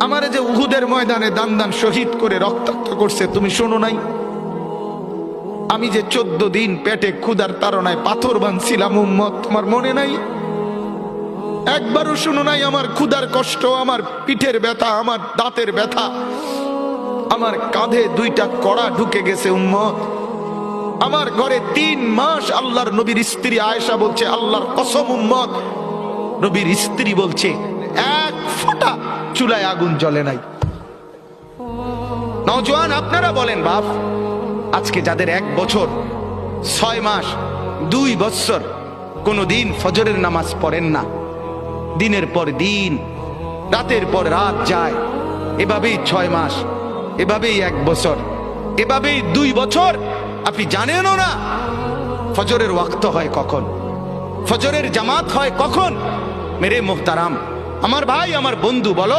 আমারে যে উহুদের ময়দানে দান দান শহীদ করে রক্তাক্ত করছে তুমি শোনো নাই? আমি যে 14 দিন পেটে ক্ষুধার তাড়নায় পাথর বাঁধছিলাম উম্মত, তোমার মনে নাই? একবারও শুনো নাই আমার ক্ষুধার কষ্ট, আমার পিঠের ব্যথা, আমার দাঁতের ব্যথা, আমার কাঁধে 2টা কড়া ঢুকে গেছে উম্মত। আমার ঘরে 3 মাস আল্লাহর নবীর স্ত্রী আয়েশা বলছে, আল্লাহর কসম উম্মত, নবীর স্ত্রী বলছে এক ফোঁটা চুলায় আগুন জ্বলে নাই। নওজোয়ান আপনারা বলেন বাপ, আজকে যাদের 1 বছর 6 মাস 2 বছর কোনদিন ফজরের নামাজ পড়েন না, দিনের পর দিন রাতের পর রাত যায়, এভাবেই 6 মাস, এভাবেই 1 বছর, এভাবেই 2 বছর, আপনি জানেনও না ফজরের ওয়াক্ত হয় কখন, ফজরের জামাত হয় কখন। মেরে মোহতারাম, আমার ভাই, আমার বন্ধু, বলো